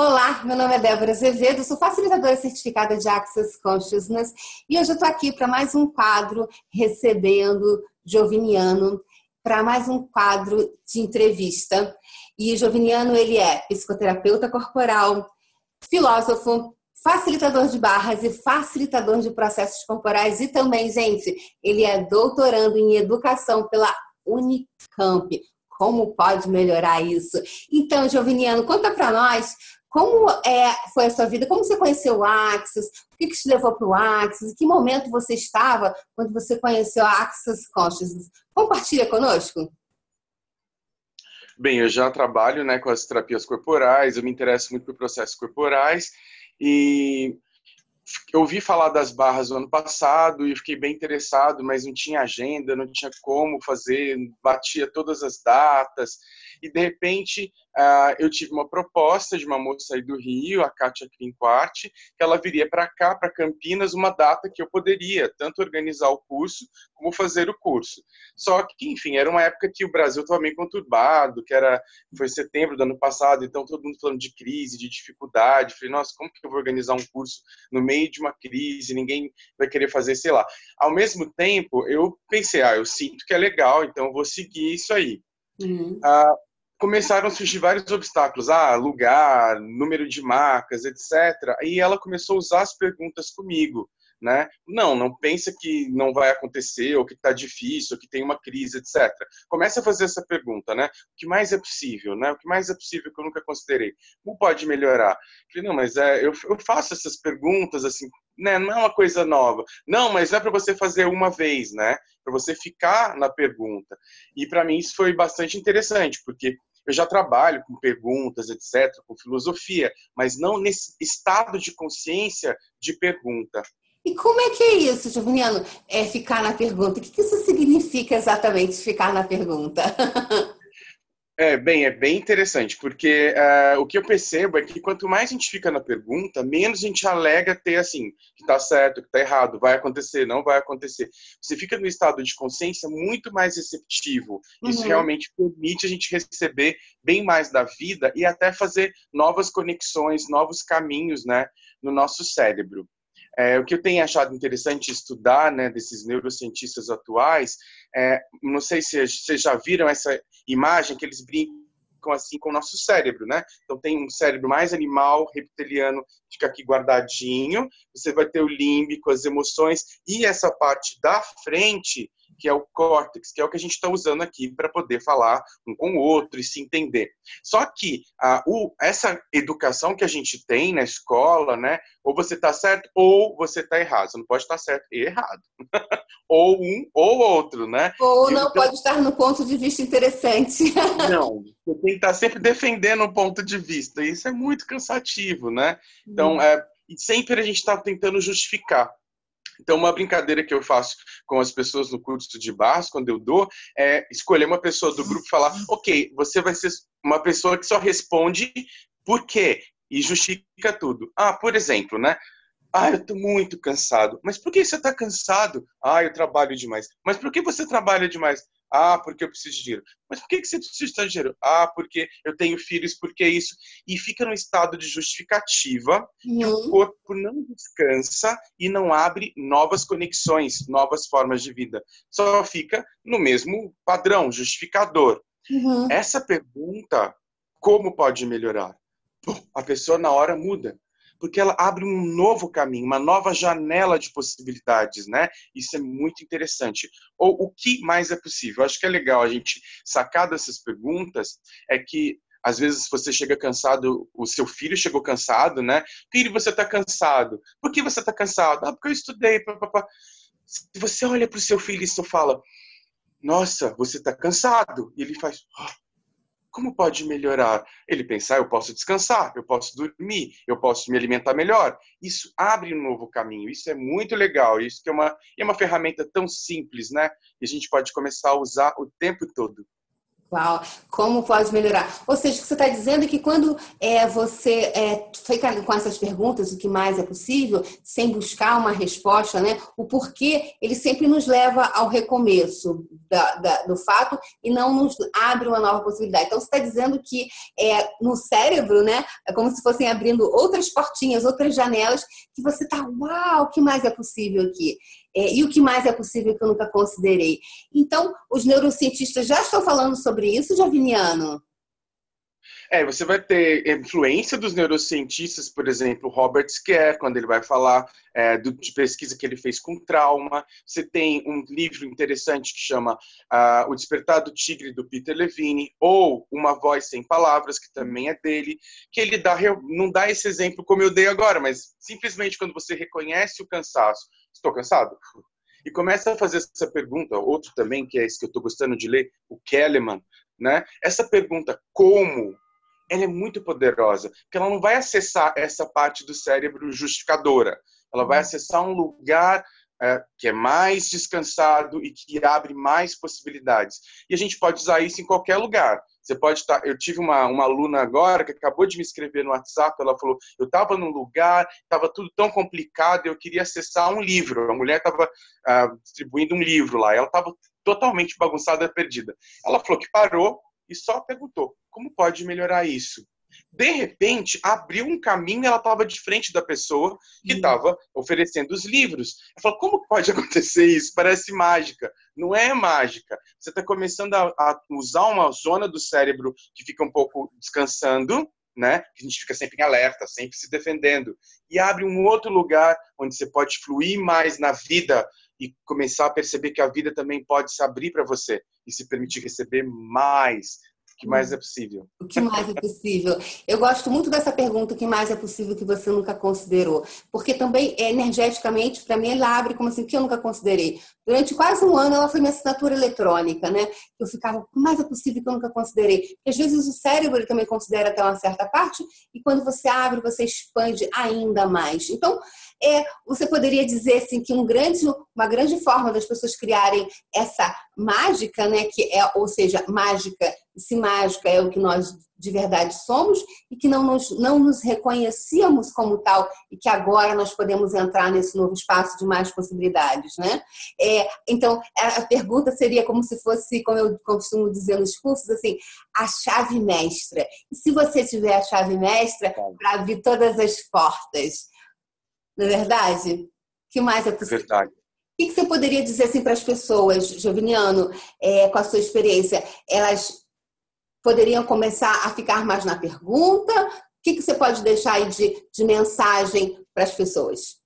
Olá, meu nome é Débora Azevedo, sou facilitadora certificada de Access Consciousness e hoje eu estou aqui para mais um quadro recebendo Joviniano, para mais um quadro de entrevista. E Joviniano, ele é psicoterapeuta corporal, filósofo, facilitador de barras e facilitador de processos corporais e também, gente, ele é doutorando em educação pela Unicamp. Como pode melhorar isso? Então, Joviniano, conta para nós como foi a sua vida, como você conheceu o Access, o que te levou para o Access, em que momento você estava quando você conheceu a Access Consciousness. Compartilha conosco. Bem, eu já trabalho, com as terapias corporais, eu me interesso muito por processos corporais e eu ouvi falar das barras no ano passado e fiquei bem interessado, mas não tinha agenda, não tinha como fazer, batia todas as datas. E, de repente, eu tive uma proposta de uma moça aí do Rio, a Kátia Krinquart, que ela viria para cá, para Campinas, uma data que eu poderia tanto organizar o curso como fazer o curso. Só que, enfim, era uma época que o Brasil estava meio conturbado, foi setembro do ano passado, então todo mundo falando de crise, de dificuldade. Falei, nossa, como que eu vou organizar um curso no meio de uma crise, ninguém vai querer fazer, sei lá. Ao mesmo tempo, eu pensei, eu sinto que é legal, então eu vou seguir isso aí. Uhum. Começaram a surgir vários obstáculos, lugar, número de marcas, etc. E ela começou a usar as perguntas comigo, né? Não pensa que não vai acontecer, ou que está difícil, ou que tem uma crise, etc. Começa a fazer essa pergunta, né? O que mais é possível, né? O que mais é possível que eu nunca considerei? Como pode melhorar? Eu falei, não, mas eu faço essas perguntas, assim, né? Não é uma coisa nova. Não, mas não é para você fazer uma vez, né? Para você ficar na pergunta. E para mim isso foi bastante interessante, porque eu já trabalho com perguntas, etc., com filosofia, mas não nesse estado de consciência de pergunta. E como é que é isso, Joviniano? É ficar na pergunta. O que isso significa exatamente, ficar na pergunta? É bem interessante, porque o que eu percebo é que quanto mais a gente fica na pergunta, menos a gente alega ter assim, que está certo, que está errado, vai acontecer, não vai acontecer. Você fica no estado de consciência muito mais receptivo. Isso Uhum. realmente permite a gente receber bem mais da vida e até fazer novas conexões, novos caminhos, né, no nosso cérebro. O que eu tenho achado interessante estudar, né, desses neurocientistas atuais, não sei se vocês já viram essa imagem que eles brincam assim com o nosso cérebro, né? Então tem um cérebro mais animal, reptiliano, fica aqui guardadinho, você vai ter o límbico, as emoções, e essa parte da frente, que é o córtex, que é o que a gente está usando aqui para poder falar um com o outro e se entender. Só que essa educação que a gente tem na escola, né? Ou você está certo ou você está errado. Você não pode estar certo e errado. Ou um ou outro, né? Ou não Então, pode estar no ponto de vista interessante. não, você tem que estar sempre defendendo um ponto de vista. E isso é muito cansativo, né? Então, e sempre a gente está tentando justificar. Então, uma brincadeira que eu faço com as pessoas no curso de barras, quando eu dou, é escolher uma pessoa do grupo e falar, ok, você vai ser uma pessoa que só responde por quê e justifica tudo. Por exemplo, né? Eu tô muito cansado. Mas por que você tá cansado? Eu trabalho demais. Mas por que você trabalha demais? Porque eu preciso de dinheiro. Mas por que você precisa de dinheiro? Porque eu tenho filhos, porque isso. E fica no estado de justificativa que o Uhum. corpo não descansa e não abre novas conexões, novas formas de vida. Só fica no mesmo padrão, justificador. Uhum. Essa pergunta, como pode melhorar? A pessoa na hora muda, porque ela abre um novo caminho, uma nova janela de possibilidades, né? Isso é muito interessante. Ou o que mais é possível? Acho que é legal a gente sacar dessas perguntas, é que às vezes você chega cansado, o seu filho chegou cansado, né? Filho, você está cansado. Por que você está cansado? Porque eu estudei. Papapá. Se você olha para o seu filho e você fala, nossa, você está cansado. E ele faz, como pode melhorar? Ele pensa, eu posso descansar, eu posso dormir, eu posso me alimentar melhor. Isso abre um novo caminho, isso é muito legal, isso que é uma ferramenta tão simples, né? E a gente pode começar a usar o tempo todo. Uau, como pode melhorar? Ou seja, o que você está dizendo é que quando você fica com essas perguntas, o que mais é possível, sem buscar uma resposta, né? O porquê, ele sempre nos leva ao recomeço do fato e não nos abre uma nova possibilidade. Então, você está dizendo que no cérebro, né? É como se fossem abrindo outras portinhas, outras janelas, que você está, uau, o que mais é possível aqui? E o que mais é possível que eu nunca considerei? Então, os neurocientistas já estão falando sobre isso, Joviniano? Você vai ter influência dos neurocientistas, por exemplo, Robert Scare, quando ele vai falar de pesquisa que ele fez com trauma. Você tem um livro interessante que chama O Despertar do Tigre, do Peter Levine, ou Uma Voz Sem Palavras, que também é dele, que ele não dá esse exemplo como eu dei agora, mas simplesmente quando você reconhece o cansaço, estou cansado? E começa a fazer essa pergunta, outro também, que é esse que eu estou gostando de ler, o Kahneman, né? Essa pergunta, como? Ela é muito poderosa, porque ela não vai acessar essa parte do cérebro justificadora. Ela vai acessar um lugar que é mais descansado e que abre mais possibilidades. E a gente pode usar isso em qualquer lugar. Você pode estar... Eu tive uma aluna agora que acabou de me escrever no WhatsApp, ela falou, eu estava num lugar, estava tudo tão complicado, eu queria acessar um livro. A mulher estava distribuindo um livro lá, ela estava totalmente bagunçada, perdida. Ela falou que parou e só perguntou, como pode melhorar isso? De repente, abriu um caminho e ela estava de frente da pessoa que estava oferecendo os livros. Ela falou, como pode acontecer isso? Parece mágica. Não é mágica. Você está começando a usar uma zona do cérebro que fica um pouco descansando, né? A gente fica sempre em alerta, sempre se defendendo. E abre um outro lugar onde você pode fluir mais na vida e começar a perceber que a vida também pode se abrir para você e se permitir receber mais. O que mais é possível? O que mais é possível? Eu gosto muito dessa pergunta, o que mais é possível que você nunca considerou? Porque também, energeticamente, para mim, ela abre como assim, que eu nunca considerei. Durante quase um ano, ela foi minha assinatura eletrônica, né? Eu ficava, o que mais é possível que eu nunca considerei? Porque às vezes o cérebro ele também considera até uma certa parte, e quando você abre, você expande ainda mais. Então, você poderia dizer assim, que uma grande forma das pessoas criarem essa mágica, né? Ou seja, mágica, se mágica é o que nós de verdade somos e que não nos reconhecíamos como tal e que agora nós podemos entrar nesse novo espaço de mais possibilidades, né? Então, a pergunta seria como se fosse, como eu costumo dizer nos cursos, assim, a chave mestra. E se você tiver a chave mestra para abrir todas as portas, não é verdade? O que mais é possível? Verdade. O que você poderia dizer assim, para as pessoas, Joviniano, com a sua experiência? Elas poderiam começar a ficar mais na pergunta? O que você pode deixar aí de mensagem para as pessoas?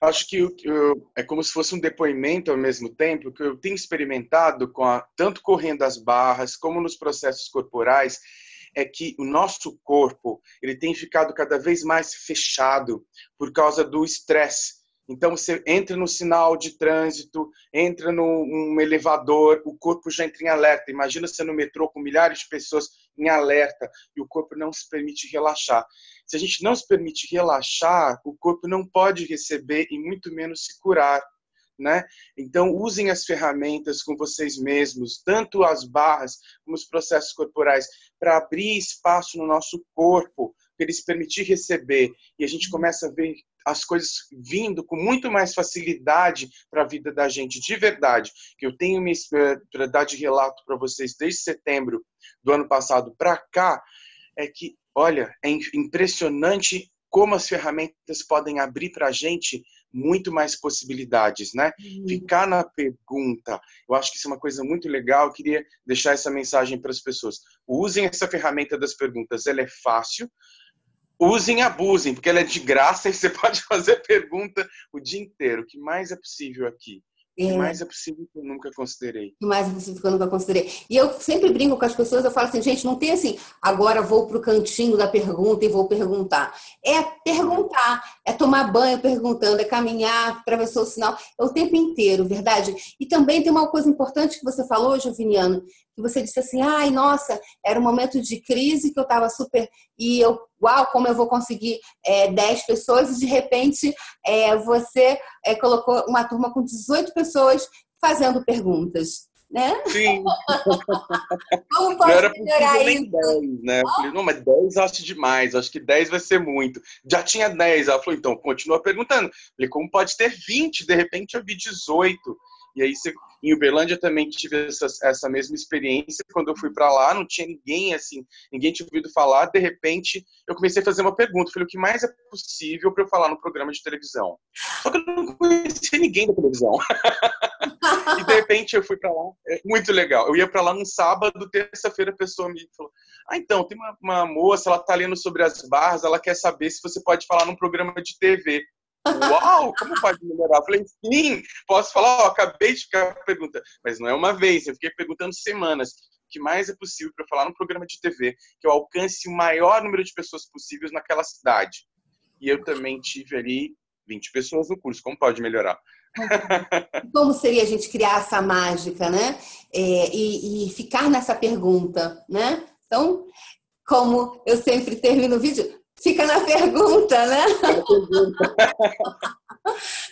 Acho que é como se fosse um depoimento ao mesmo tempo, que eu tenho experimentado, tanto correndo as barras, como nos processos corporais, é que o nosso corpo ele tem ficado cada vez mais fechado por causa do estresse. Então, você entra no sinal de trânsito, entra num elevador, o corpo já entra em alerta. Imagina você no metrô com milhares de pessoas em alerta e o corpo não se permite relaxar. Se a gente não se permite relaxar, o corpo não pode receber e muito menos se curar, né? Então, usem as ferramentas com vocês mesmos, tanto as barras como os processos corporais, para abrir espaço no nosso corpo, para ele se permitir receber. E a gente começa a ver as coisas vindo com muito mais facilidade para a vida da gente, de verdade. Que eu tenho para dar de relato para vocês desde setembro do ano passado para cá, é que, olha, é impressionante como as ferramentas podem abrir para a gente muito mais possibilidades, né? Ficar na pergunta, eu acho que isso é uma coisa muito legal, eu queria deixar essa mensagem para as pessoas. Usem essa ferramenta das perguntas, ela é fácil, usem e abusem, porque ela é de graça e você pode fazer pergunta o dia inteiro. O que mais é possível aqui? O que mais é possível que eu nunca considerei? O que mais é possível que eu nunca considerei? E eu sempre brinco com as pessoas, eu falo assim, gente, não tem assim, agora vou para o cantinho da pergunta e vou perguntar. É perguntar, é tomar banho perguntando, é caminhar, atravessou o sinal, é o tempo inteiro, verdade? E também tem uma coisa importante que você falou, Joviniano, que você disse assim, ai, nossa, era um momento de crise que eu estava super... E eu, uau, como eu vou conseguir 10 pessoas? E de repente você colocou uma turma com 18 pessoas fazendo perguntas. né? Sim. Como Não pode era melhorar possível nem isso? 10, né? Eu falei, não, mas 10 eu acho demais, acho que 10 vai ser muito. Já tinha 10. Ela falou, então, continua perguntando. Eu falei, como pode ter 20? De repente eu vi 18. E aí, em Uberlândia eu também tive essa mesma experiência. Quando eu fui para lá, não tinha ninguém, assim, ninguém tinha ouvido falar. De repente, eu comecei a fazer uma pergunta. Eu falei, o que mais é possível para eu falar no programa de televisão? Só que eu não conhecia ninguém da televisão. E de repente eu fui para lá, é muito legal. Eu ia para lá num sábado, terça-feira a pessoa me falou: "Ah, então, tem uma moça, ela tá lendo sobre as barras, ela quer saber se você pode falar num programa de TV." Uau, como pode melhorar? Eu falei, sim, posso falar, ó, acabei de ficar perguntando, mas não é uma vez, eu fiquei perguntando semanas. O que mais é possível para falar num programa de TV que eu alcance o maior número de pessoas possíveis naquela cidade? E eu também tive ali 20 pessoas no curso, como pode melhorar? Como seria a gente criar essa mágica, né? E ficar nessa pergunta, né? Então, como eu sempre termino o vídeo, fica na pergunta, né?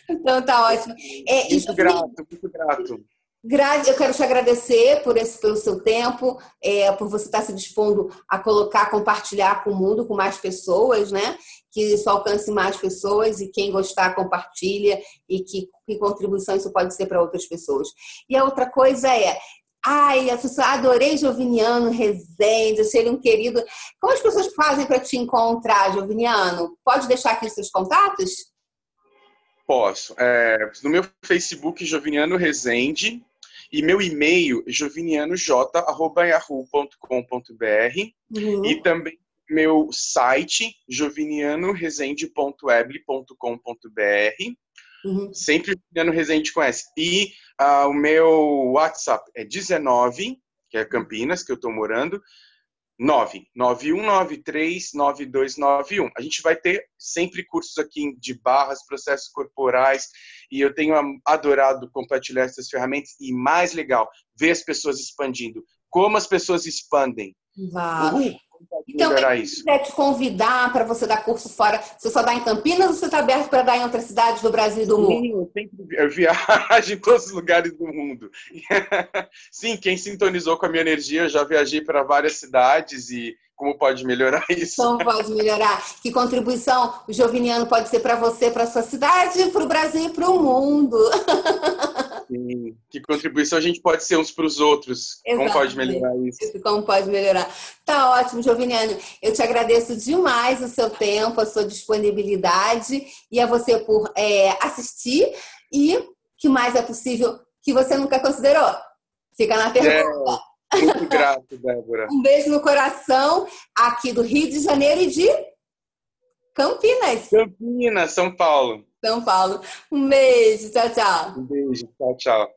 Então tá ótimo. Muito grato, muito grato. Eu quero te agradecer pelo seu tempo, por você estar se dispondo a colocar, compartilhar com o mundo, com mais pessoas, né? Que isso alcance mais pessoas e quem gostar compartilha e que contribuição isso pode ser para outras pessoas. E a outra coisa ai, a pessoa, adorei Joviniano Rezende, achei ele um querido. Como as pessoas fazem para te encontrar, Joviniano? Pode deixar aqui os seus contatos? Posso. No meu Facebook, Joviniano Rezende, e meu e-mail, jovinianoj@yahoo.com.br, e também meu site, jovinianoresende.weble.com.br. Sempre Joviniano Rezende conhece. E o meu WhatsApp é 19, que é Campinas, que eu estou morando, 991939291. A gente vai ter sempre cursos aqui de barras, processos corporais, e eu tenho adorado compartilhar essas ferramentas, e mais legal, ver as pessoas expandindo. Como as pessoas expandem. Então, quem quiser te convidar para você dar curso fora, você só dá em Campinas ou você está aberto para dar em outras cidades do Brasil e do mundo? Sim, eu viajo em todos os lugares do mundo. Sim, quem sintonizou com a minha energia, eu já viajei para várias cidades e como pode melhorar isso? Como pode melhorar? Que contribuição o Joviniano pode ser para você, para sua cidade, para o Brasil e para o mundo? Sim. Que contribuição a gente pode ser uns para os outros? Como pode melhorar isso? Como pode melhorar? Tá ótimo, Joviniano. Eu te agradeço demais o seu tempo, a sua disponibilidade e a você por assistir. E o que mais é possível que você nunca considerou? Fica na pergunta. Muito grato, Débora. Um beijo no coração aqui do Rio de Janeiro e de Campinas. Campinas, São Paulo. São Paulo. Um beijo, tchau, tchau. Um beijo, tchau, tchau.